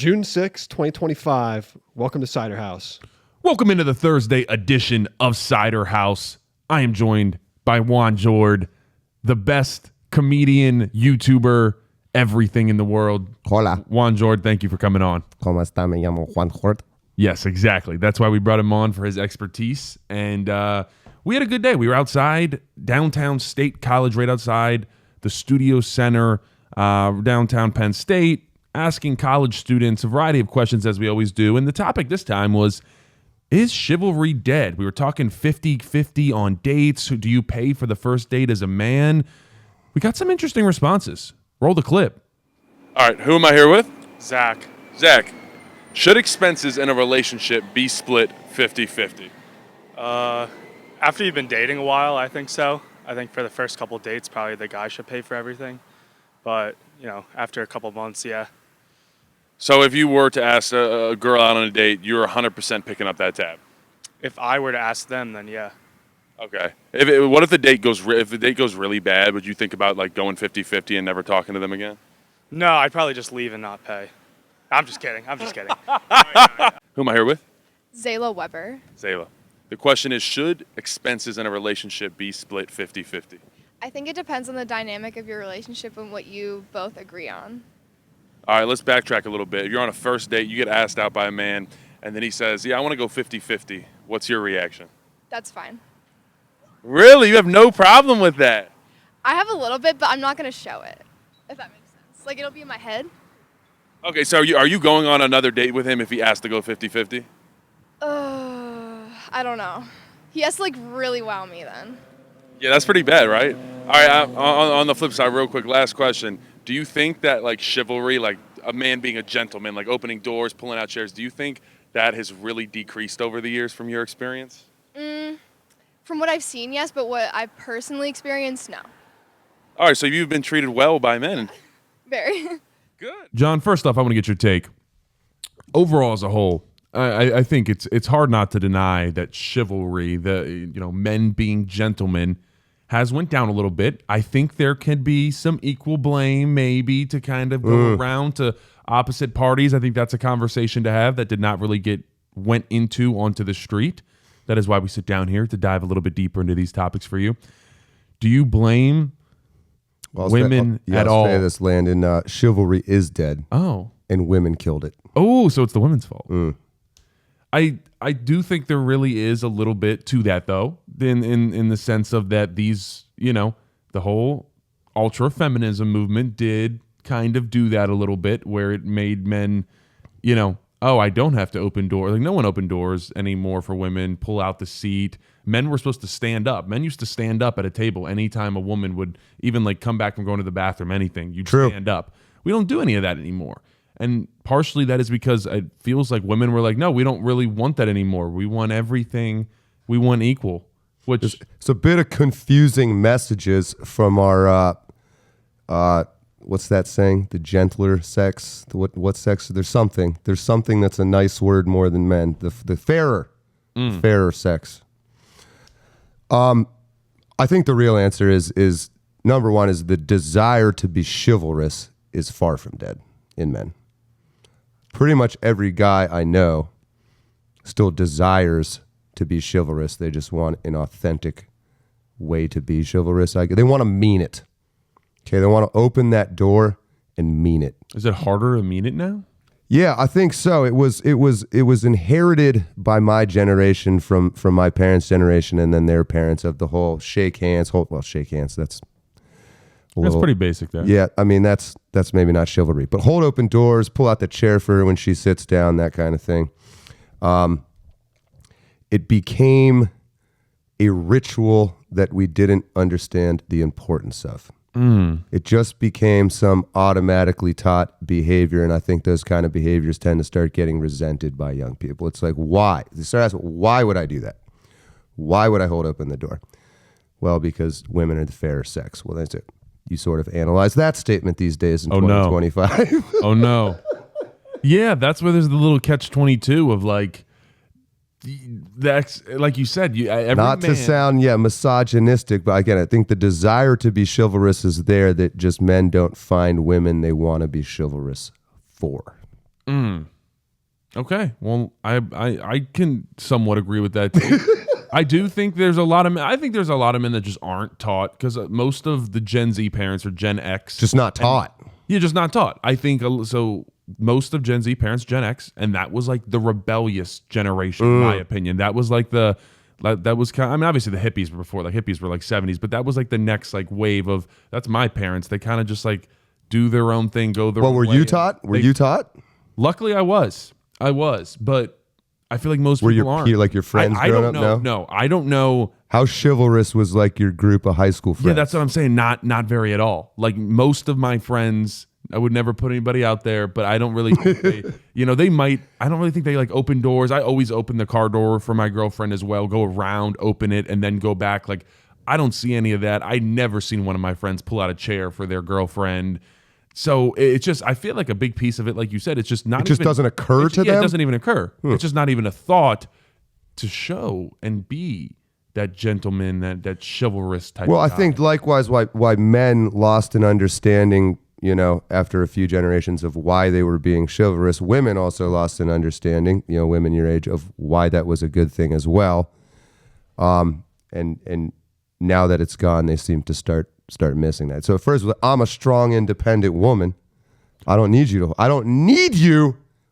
June 6, 2025. Welcome to Ciderhaus. Welcome into the Thursday edition of Ciderhaus. I am joined by Juan Jord, the best comedian, YouTuber, everything in the world. Hola. Juan Jord, thank you for coming on. ¿Cómo está? Me llamo Juan Jord. Yes, exactly. That's why we brought him on, for his expertise. And we had a good day. We were outside, downtown State College, right outside the studio center, downtown Penn State, asking college students a variety of questions, as we always do. And the topic this time was, is chivalry dead? We were talking 50-50 on dates. Do you pay for the first date as a man? We got some interesting responses. Roll the clip. All right, who am I here with? Zach. Zach. Should expenses in a relationship be split 50-50? After you've been dating a while, I think so. I think for the first couple dates, probably the guy should pay for everything. But, after a couple months, yeah. So if you were to ask a girl out on a date, you're 100% picking up that tab? If I were to ask them, then yeah. Okay. What if the date goes really bad? Would you think about going 50-50 and never talking to them again? No, I'd probably just leave and not pay. I'm just kidding. Who am I here with? Zayla Weber. Zayla. The question is, should expenses in a relationship be split 50-50? I think it depends on the dynamic of your relationship and what you both agree on. All right, let's backtrack a little bit. If you're on a first date, you get asked out by a man, and then he says, yeah, I want to go 50-50. What's your reaction? That's fine. Really? You have no problem with that? I have a little bit, but I'm not going to show it, if that makes sense. It'll be in my head. Okay, so are you going on another date with him if he asked to go 50-50? I don't know. He has to, really wow me then. Yeah, that's pretty bad, right? All right, on the flip side, real quick, last question. Do you think that, chivalry, a man being a gentleman, opening doors, pulling out chairs, do you think that has really decreased over the years from your experience? From what I've seen, yes, but what I've personally experienced, no. All right, so you've been treated well by men. Very. Good. John, first off, I want to get your take. Overall, as a whole, I think it's hard not to deny that chivalry, men being gentlemen, has went down a little bit. I think there could be some equal blame maybe to kind of go around to opposite parties. I think that's a conversation to have that did not really went onto the street. That is why we sit down here to dive a little bit deeper into these topics for you. Do you blame women at all? I'll say this, Landon. Chivalry is dead. Oh. And women killed it. Oh, so it's the women's fault. I do think there really is a little bit to that, though, in the sense of that these, the whole ultra-feminism movement did kind of do that a little bit, where it made men, I don't have to open doors. No one opened doors anymore for women, pull out the seat. Men were supposed to stand up. Men used to stand up at a table anytime a woman would even come back from going to the bathroom, anything. You'd stand up. We don't do any of that anymore. And partially that is because it feels like women were no, we don't really want that anymore. We want everything. We want equal. Which it's a bit of confusing messages from our, what's that saying? The gentler sex. What sex? There's something that's a nice word more than men. The fairer sex. I think the real answer is number one is the desire to be chivalrous is far from dead in men. Pretty much every guy I know still desires to be chivalrous. They just want an authentic way to be chivalrous. They want to mean it. Okay, they want to open that door and mean it. Is it harder to mean it now? Yeah, I think so. It was inherited by my generation from my parents' generation and then their parents of the whole shake hands. Shake hands. That's pretty basic there. Yeah, I mean that's maybe not chivalry, but hold open doors, pull out the chair for her when she sits down, that kind of thing. It became a ritual that we didn't understand the importance of. It just became some automatically taught behavior, and I think those kind of behaviors tend to start getting resented by young people. It's why? They start asking, why would I do that? Why would I hold open the door? Well, because women are the fairer sex. Well, that's it. You sort of analyze that statement these days in 2025. No. Oh, no. Yeah, that's where there's the little catch-22 of that's like you said. Not to sound misogynistic, but again, I think the desire to be chivalrous is there. That just men don't find women they want to be chivalrous for. Okay. Well, I can somewhat agree with that too. I do think there's a lot of men. I think there's a lot of men that just aren't taught because most of the Gen Z parents or Gen X Just not taught. you're just not taught. I think so. Most of Gen Z parents, Gen X, and that was like the rebellious generation, in my opinion. That was like that was kind. I mean, obviously the hippies were before. Like hippies were like 70s, but that was like the next like wave of. That's my parents. They kind of just like do their own thing, go their Well, own were way. you taught? Were you taught? Luckily, I was, but I feel like most Were people aren't. like your friends I growing don't up? know. No, I don't know. How chivalrous was like your group of high school friends? Yeah, that's what I'm saying. Not very at all. Like most of my friends, I would never put anybody out there, but I don't really think they might. I don't really think they like open doors. I always open the car door for my girlfriend as well. Go around, open it, and then go back. Like I don't see any of that. I never seen one of my friends pull out a chair for their girlfriend. So it's just, I feel like a big piece of it, like you said, it's just not. It just doesn't occur to Yeah, them? it doesn't even occur. It's just not even a thought to show and be that gentleman, that chivalrous type. Well, I of guy. think likewise why men lost an understanding, after a few generations of why they were being chivalrous. Women also lost an understanding, women your age, of why that was a good thing as well. And now that it's gone, they seem to start missing that. So at first, I'm a strong, independent woman. I don't need you,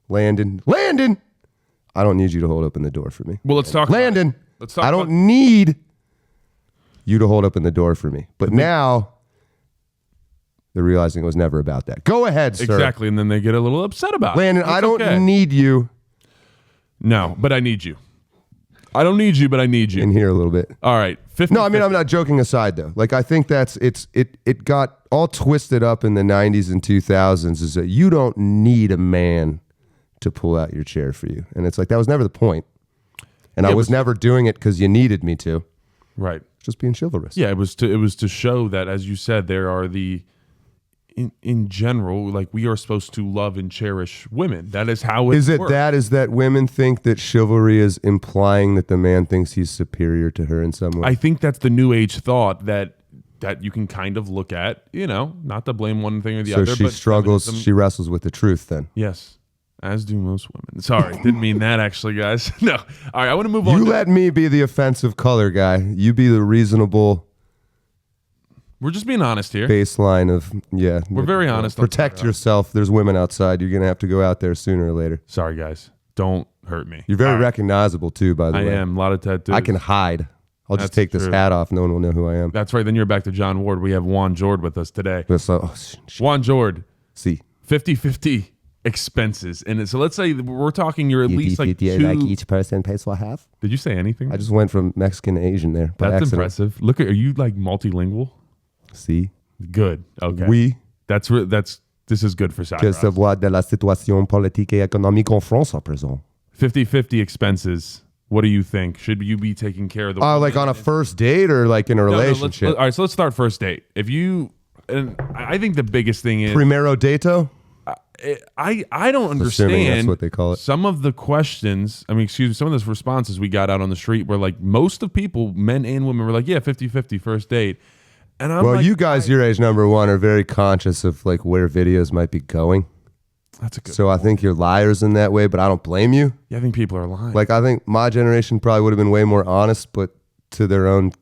Landon. I don't need you to hold open the door for me. Well, let's talk about it. Landon. Let's talk I about- don't need you to hold open the door for me. But now they're realizing it was never about that. Go ahead, sir. Exactly, and then they get a little upset about Landon, it. I It's don't okay. need you. No, but I need you. I don't need you, but I need you. In here a little bit. All right, 50. No, I mean, I'm not joking aside though. Like I think it got all twisted up in the 90s and 2000s is that you don't need a man to pull out your chair for you. And it's like that was never the point. And Yeah, I was never doing it because you needed me to. right. Just being chivalrous. Yeah, it was to show that, as you said, there are in general, like we are supposed to love and cherish women. That is how it Is it works. is that women think that chivalry is implying that the man thinks he's superior to her in some way? I think that's the new age thought that you can kind of look at, not to blame one thing or the so other. she but struggles, feminism- she wrestles with the truth then. Yes, as do most women. Sorry, didn't mean that actually, guys. No. All right, I want to move on. You let me be the offensive color guy. You be the reasonable We're just being honest here. baseline of, yeah. We're very honest on Protect Ciderhaus. yourself. There's women outside. You're going to have to go out there sooner or later. Sorry, guys. Don't hurt me. You're very All right. recognizable too, by the I way. am. A lot of tattoos. I can hide. I'll just That's take this true. hat off. No one will know who I am. That's right. Then you're back to John Ward. We have Juan Jord with us today. Juan Jord, See. 50-50 expenses. And so let's say we're talking you're at least like two. like each person pays for half. Did you say anything? I just went from Mexican to Asian there. By That's accident. impressive. Look at, are you like multilingual? See. Good. Okay. Oui. This is good for Que Ciderhaus. savoir de la situation politique et économique en France à présent. 50-50 expenses. What do you think? Should you be taking care of the Like on a first date or like in a No, relationship? all right, so let's start first date. If you, and I think the biggest thing is Primero dato? I don't understand. Assuming that's what they call it. Some of the questions, some of the responses we got out on the street were like, most of people, men and women, were like, yeah, 50-50 first date. And I'm Well, like, you guys your age, number one, are very conscious of like where videos might be going. that's a good. So I think you're liars in that way, but I don't blame you. Yeah, I think people are lying. Like I think my generation probably would have been way more honest, but to their own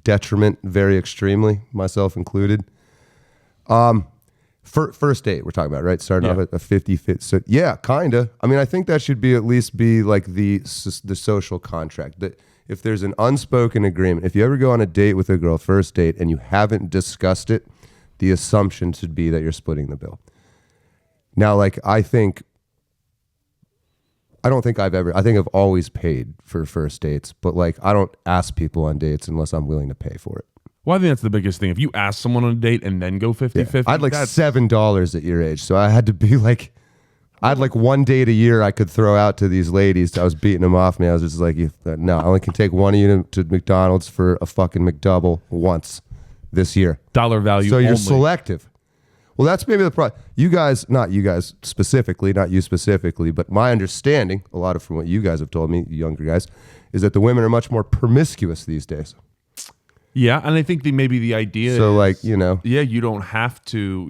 detriment, very extremely, myself included. First date we're talking about, right? Starting off Yeah. at a 50-50. So yeah, kinda. I mean, I think that should be at least be like the social contract. That if there's an unspoken agreement, if you ever go on a date with a girl, first date, and you haven't discussed it, the assumption should be that you're splitting the bill. Now, like I think I've always paid for first dates, but like I don't ask people on dates unless I'm willing to pay for it. well, I think that's the biggest thing. If you ask someone on a date and then go 50-50, I'd like that's $7 at your age, so I had to be like, I had like one date a year I could throw out to these ladies. I was beating them off me. I was just like, no, I only can take one of you to McDonald's for a fucking McDouble once this year. dollar value. So you're only. selective. Well, that's maybe the problem. You guys, not you guys specifically, not you specifically, but my understanding, a lot of from what you guys have told me, you younger guys, is that the women are much more promiscuous these days. Yeah, and I think maybe the idea So is, like, yeah, you don't have to,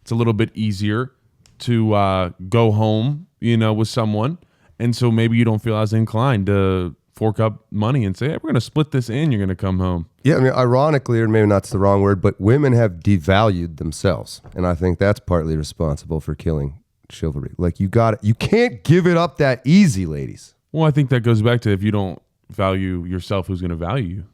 it's a little bit easier to go home with someone, and so maybe you don't feel as inclined to fork up money and say, hey, we're going to split this and you're going to come home. Yeah, I mean, ironically, or maybe that's the wrong word, but women have devalued themselves, and I think that's partly responsible for killing chivalry. Like, you can't give it up that easy, ladies. Well, I think that goes back to if you don't value yourself, who's going to value you?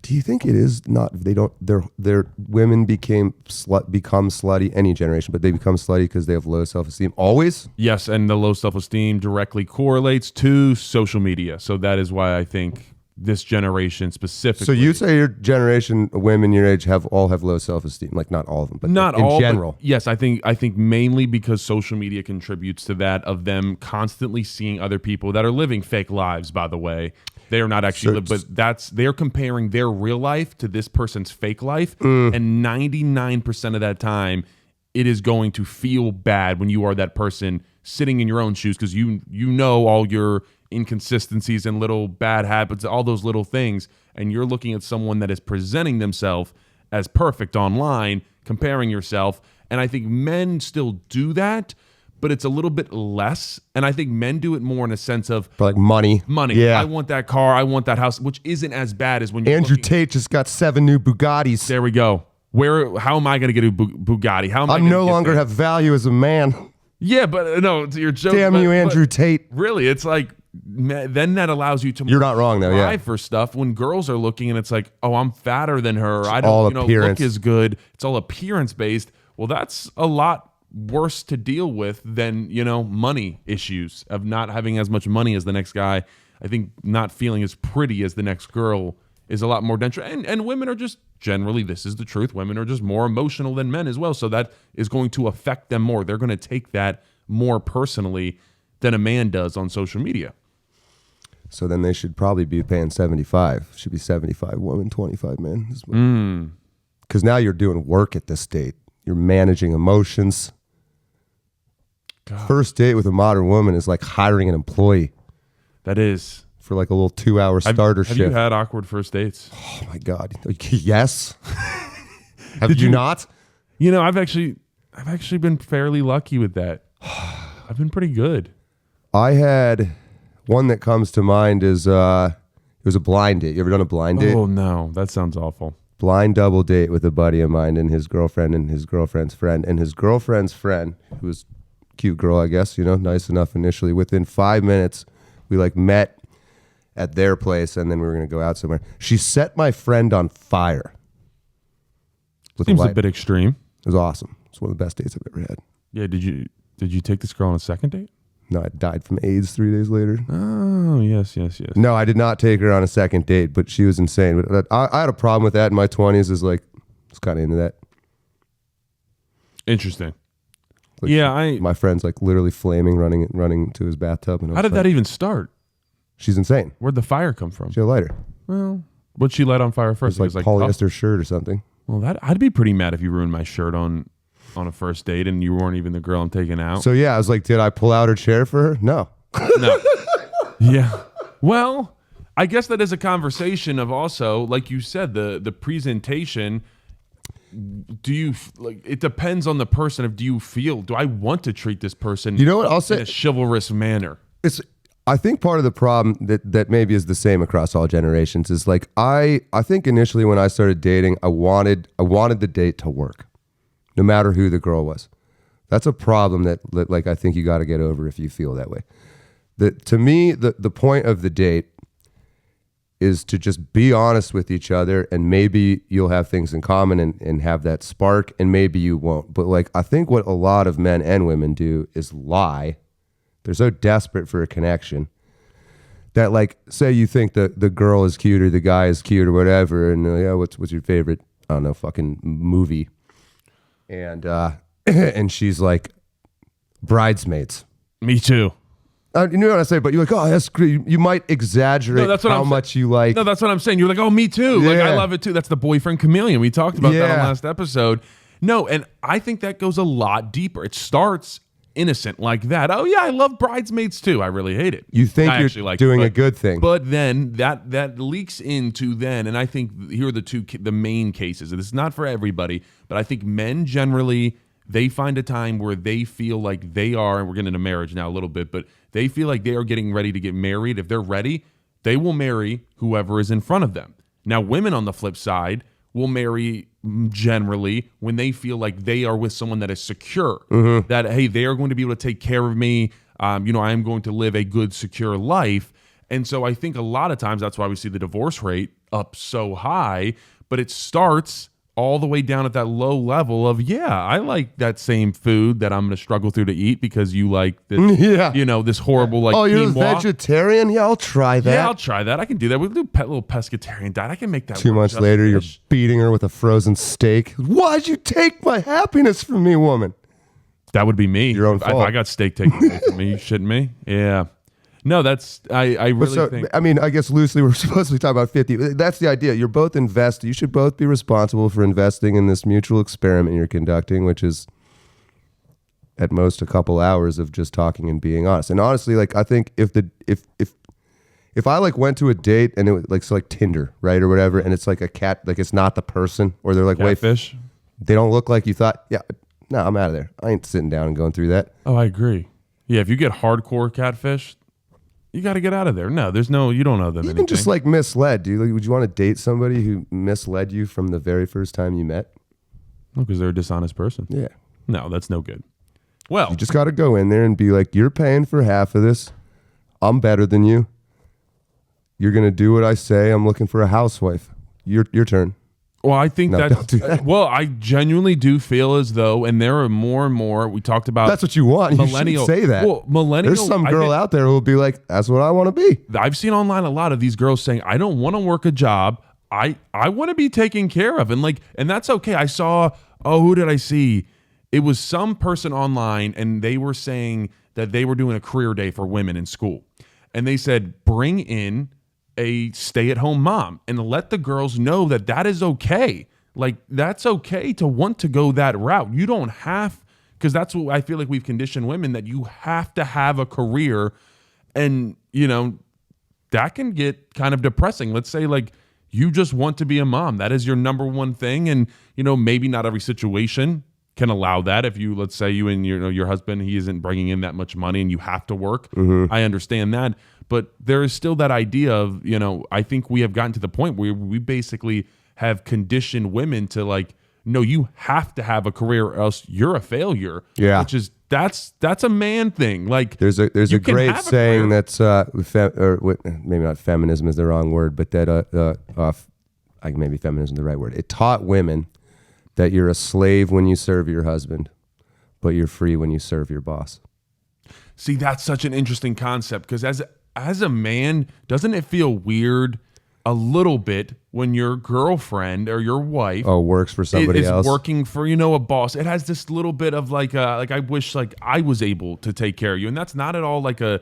Do you think it is not? Their women become slutty any generation, but they become slutty because they have low self-esteem. Always. Yes, and the low self-esteem directly correlates to social media. So that is why I think this generation specifically. So you say your generation, women your age, all have low self-esteem, like not all of them, but not in all, general. Yes, I think mainly because social media contributes to that, of them constantly seeing other people that are living fake lives. By the way, they are not actually, they're comparing their real life to this person's fake life, and 99% of that time, it is going to feel bad when you are that person sitting in your own shoes, because you know all your inconsistencies and little bad habits, all those little things, and you're looking at someone that is presenting themselves as perfect online, comparing yourself. And I think men still do that, but it's a little bit less. And I think men do it more in a sense of like money. Yeah. I want that car, I want that house, which isn't as bad as when you're Andrew Tate just got 7 new Bugattis. There we go. How am I going to get a Bugatti? How am I no longer have value as a man. Yeah, but no, you're joking. Damn you, Andrew Tate. Really, it's like, then that allows you to. You're not wrong though. Yeah. For stuff when girls are looking and it's like, oh, I'm fatter than her. I all don't look as good. It's all appearance based. Well, that's a lot worse to deal with than money issues of not having as much money as the next guy. I think not feeling as pretty as the next girl is a lot more detrimental. And women are just generally, this is the truth, women are just more emotional than men as well. So that is going to affect them more. They're going to take that more personally than a man does on social media. So then they should probably be paying 75. Should be 75 women, 25 men. Because now you're doing work at this state. You're managing emotions. God. First date with a modern woman is like hiring an employee. That is. For like a little 2-hour starter shift. Have you had awkward first dates? Oh my God. Yes. Have you not? I've actually been fairly lucky with that. I've been pretty good. I had one that comes to mind is it was a blind date. You ever done a blind date? Oh no, that sounds awful. Blind double date with a buddy of mine and his girlfriend and his girlfriend's friend. And his girlfriend's friend, who was a cute girl, I guess, nice enough initially. Within 5 minutes, we met at their place, and then we were going to go out somewhere. She set my friend on fire. Seems a bit extreme. It was awesome. It's one of the best dates I've ever had. Yeah, did you take this girl on a second date? No, I died from AIDS 3 days later. Oh, yes. No, I did not take her on a second date, but she was insane. But I had a problem with that in my 20s. Is like, I was kind of into that. Interesting. Like, my friend's like literally flaming, running to his bathtub. And how did that even start? She's insane. Where'd the fire come from? She had a lighter. Well, what'd she light on fire first? It was like polyester shirt or something. Well, I'd be pretty mad if you ruined my shirt on a first date and you weren't even the girl I'm taking out. So yeah, I was like, did I pull out her chair for her? No. No. Yeah. Well, I guess that is a conversation of also, like you said, the presentation. Do you it depends on the person. Do I want to treat this person? You know what I'll say? In a chivalrous manner. I think part of the problem that maybe is the same across all generations is like I think initially when I started dating, I wanted the date to work, no matter who the girl was. That's a problem that like I think you got to get over if you feel that way. To me, the point of the date is to just be honest with each other, and maybe you'll have things in common and have that spark, and maybe you won't. But like I think what a lot of men and women do is lie. They're so desperate for a connection that, like, say you think the girl is cute or the guy is cute or whatever, and yeah, what's your favorite, I don't know, fucking movie? And and she's like, Bridesmaids. Me too. You know what I say? But you're like, oh, that's great. You might exaggerate how much you like. No, that's what I'm saying. You're like, oh, me too. Yeah. Like, I love it too. That's the boyfriend chameleon. We talked about that on last episode. No, and I think that goes a lot deeper. It starts innocent like that. Oh yeah, I love Bridesmaids too. I really hate it. You think you're doing a good thing, but then that leaks into and I think here are the main cases. And it's not for everybody, but I think men generally they find a time where they feel like they are, and we're getting into marriage now a little bit, but they feel like they are getting ready to get married. If they're ready, they will marry whoever is in front of them. Now, women on the flip side will marry generally when they feel like they are with someone that is secure, that, hey, they are going to be able to take care of me. I am going to live a good, secure life. And so I think a lot of times that's why we see the divorce rate up so high, but it starts all the way down at that low level of, I like that same food that I'm going to struggle through to eat because you like this, this horrible like you're a quinoa. vegetarian? Yeah, I'll try that. Yeah, I'll try that. I can do that. We'll do a little pescatarian diet. I can make that 2 work months just later, you're fish. beating her with a frozen steak. Why'd you take my happiness from me, woman? That would be me. Your own If fault. I got steak taken away from me, you shitting me? Yeah. No, that's I really think. I mean, I guess loosely we're supposed to be talking about 50. That's the idea. You're both invested. You should both be responsible for investing in this mutual experiment you're conducting, which is at most a couple hours of just talking and being honest. And honestly, like I think if I like went to a date and it was like Tinder, right, or whatever, and it's like a cat, like it's not the person, or they're like, Catfish? they don't look like you thought. Yeah, no, I'm out of there. I ain't sitting down and going through that. Oh, I agree. Yeah, if you get hardcore catfish, you got to get out of there. No, you don't owe them Even anything. just like misled, dude. Like, would you want to date somebody who misled you from the very first time you met? No, because they're a dishonest person. Yeah. No, that's no good. Well, You just got to go in there and be like, you're paying for half of this. I'm better than you. You're going to do what I say. I'm looking for a housewife. Your turn. I think No, that's don't do that. well, I genuinely do feel as though, and there are more and more. We talked about That's what you want. You millennial. should say that. Well, millennial. There's some I girl think- out there who will be like, that's what I want to be. I've seen online a lot of these girls saying, I don't want to work a job. I want to be taken care of. And that's okay. I saw, who did I see? It was some person online, and they were saying that they were doing a career day for women in school. And they said, bring in a stay-at-home mom and let the girls know that that is okay. Like, that's okay to want to go that route. You don't have, because that's what I feel like we've conditioned women, that you have to have a career. And, that can get kind of depressing. Let's say, like, you just want to be a mom. That is your number one thing. And, maybe not every situation can allow that. If you, let's say you and your husband, he isn't bringing in that much money and you have to work. I understand that. But there is still that idea of, I think we have gotten to the point where we basically have conditioned women to like, no, you have to have a career or else you're a failure. Yeah. Which is, that's a man thing. Like, There's a you can great have a saying career. that's maybe not feminism is the wrong word, but that maybe feminism is the right word. It taught women that you're a slave when you serve your husband, but you're free when you serve your boss. See, that's such an interesting concept because as a man, doesn't it feel weird a little bit when your girlfriend or your wife Works for somebody is else. working for a boss? It has this little bit of like I wish like I was able to take care of you, and that's not at all like a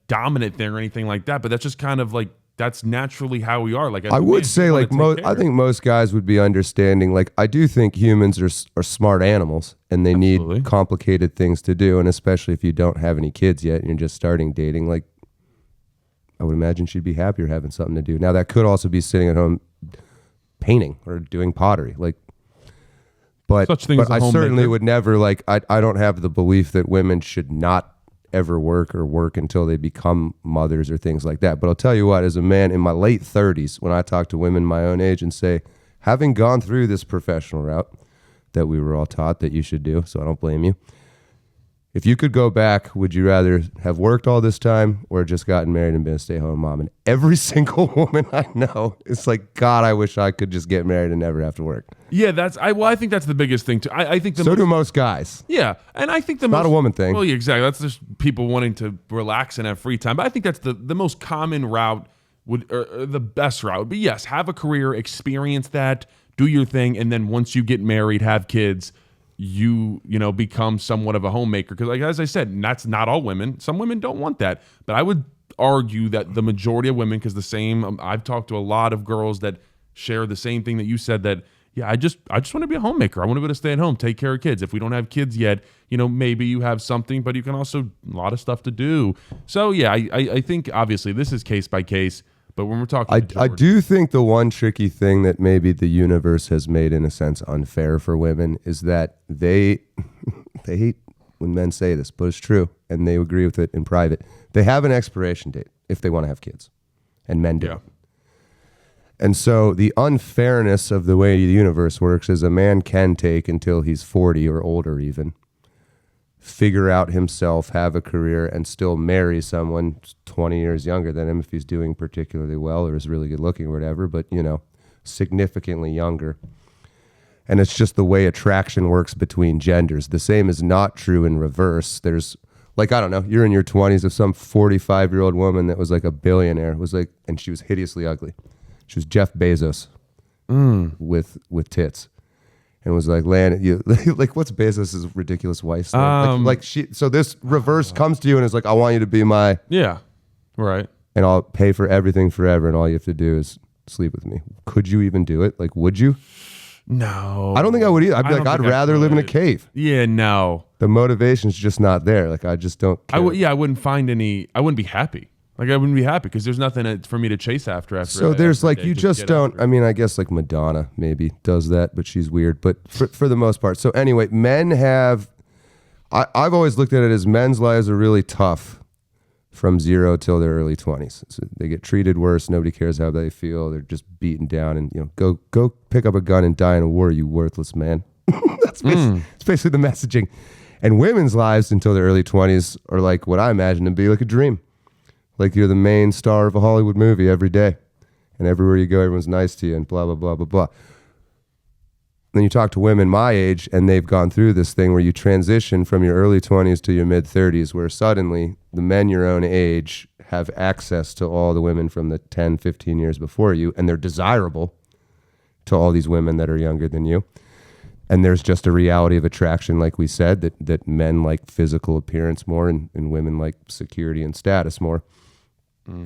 dominant thing or anything like that. But that's just kind of like that's naturally how we are. Like as I a would man, say you wanna like take I care. think most guys would be understanding. Like I do think humans are smart animals and they Absolutely. need complicated things to do, and especially if you don't have any kids yet and you're just starting dating, like I would imagine she'd be happier having something to do. Now that could also be sitting at home painting or doing pottery, like. But Such thing as a I certainly homemaker. would never like. I don't have the belief that women should not ever work or work until they become mothers or things like that. But I'll tell you what, as a man in my late 30s, when I talk to women my own age and say, having gone through this professional route that we were all taught that you should do, so I don't blame you. If you could go back, would you rather have worked all this time or just gotten married and been a stay-at-home mom? And every single woman I know, it's like, God, I wish I could just get married and never have to work. Yeah, I think that's the biggest thing too. I think the So most, do most guys. yeah, and I think the Not most, a woman thing. Well, yeah, exactly. That's just people wanting to relax and have free time. But I think that's the most common route or the best route. But yes, have a career, experience that, do your thing, and then once you get married, have kids, you become somewhat of a homemaker. Because like as I said, that's not all women. Some women don't want that, but I would argue that the majority of women, because I've talked to a lot of girls that share the same thing that you said, that yeah, I just want to be a homemaker. I want to be able to stay at home, take care of kids. If we don't have kids yet, maybe you have something, but you can also a lot of stuff to do. So yeah, I think obviously this is case by case, But when we're talking, I do think the one tricky thing that maybe the universe has made in a sense unfair for women is that they hate when men say this, but it's true, and they agree with it in private. They have an expiration date if they want to have kids, and men do. Yeah. And so the unfairness of the way the universe works is a man can take until he's 40 or older even, figure out himself, have a career, and still marry someone 20 years younger than him if he's doing particularly well or is really good looking or whatever, but, significantly younger. And it's just the way attraction works between genders. The same is not true in reverse. There's, I don't know, you're in your 20s, if some 45-year-old woman that was like a billionaire was like, and she was hideously ugly. She was Jeff Bezos with tits. And was like, what's Bezos' ridiculous wife's name? So this reverse comes to you and is like, I want you to be my, Yeah. Right. and I'll pay for everything forever, and all you have to do is sleep with me. Could you even do it? Would you? No. I don't think I would either. I'd be like, I'd rather live in a cave. Yeah, no. The motivation's just not there. I just don't care. I wouldn't find any, I wouldn't be happy. I wouldn't be happy because there's nothing for me to chase after. So there's you just don't, I guess Madonna maybe does that, but she's weird. But for the most part. So anyway, men have, I've always looked at it as men's lives are really tough from 0 till their early 20s. So they get treated worse. Nobody cares how they feel. They're just beaten down and, go pick up a gun and die in a war, you worthless man. It's basically the messaging. And women's lives until their early 20s are like what I imagine to be like a dream. Like you're the main star of a Hollywood movie every day. And everywhere you go, everyone's nice to you and blah, blah, blah, blah, blah. Then you talk to women my age, and they've gone through this thing where you transition from your early 20s to your mid-30s, where suddenly the men your own age have access to all the women from the 10, 15 years before you, and they're desirable to all these women that are younger than you. And there's just a reality of attraction, like we said, that men like physical appearance more and women like security and status more.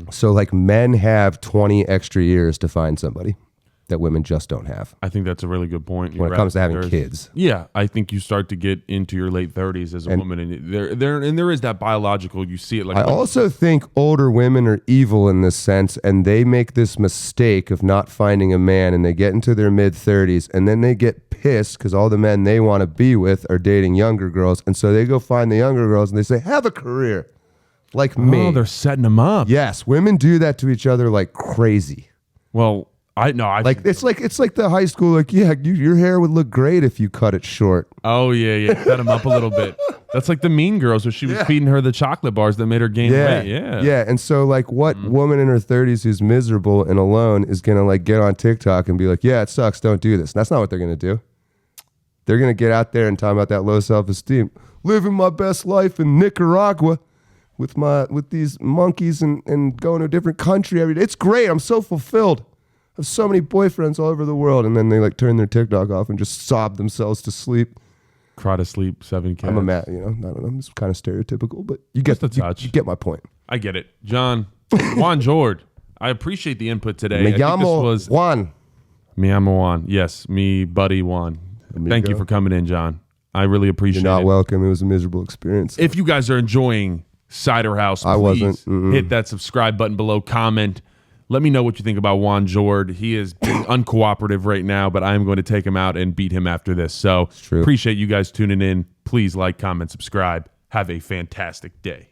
So men have 20 extra years to find somebody that women just don't have. I think that's a really good point. When it comes to having kids. Yeah, I think you start to get into your late 30s as a woman, and there is that biological. You see it I also think older women are evil in this sense, and they make this mistake of not finding a man, and they get into their mid-30s, and then they get pissed because all the men they want to be with are dating younger girls, and so they go find the younger girls, and they say, have a career like me. Oh, they're setting them up. Yes, women do that to each other like crazy. Well, it's like the high school, your hair would look great if you cut it short. Oh yeah, set them up a little bit. That's like the Mean Girls where she was feeding her the chocolate bars that made her gain weight. Yeah. And so what woman in her 30s who's miserable and alone is gonna get on TikTok and be like, yeah, it sucks, don't do this. And that's not what they're gonna do. They're gonna get out there and talk about that low self-esteem, living my best life in Nicaragua with these monkeys and going to a different country every day. It's great. I'm so fulfilled. I have so many boyfriends all over the world, and then they turn their TikTok off and just sob themselves to sleep. Cry to sleep, 7 kids. I'm a man, I don't know. It's kind of stereotypical, but you get you get my point. I get it, John. Juan Jord, I appreciate the input today. Me llamo Juan. Me llamo Juan. Yes, me buddy Juan. Thank you for coming in, John. I really appreciate it. You're not welcome. It was a miserable experience. If you guys are enjoying Ciderhaus, please hit that subscribe button below. Comment. Let me know what you think about Juan Jord. He is being uncooperative right now, but I am going to take him out and beat him after this. So appreciate you guys tuning in. Please like, comment, subscribe. Have a fantastic day.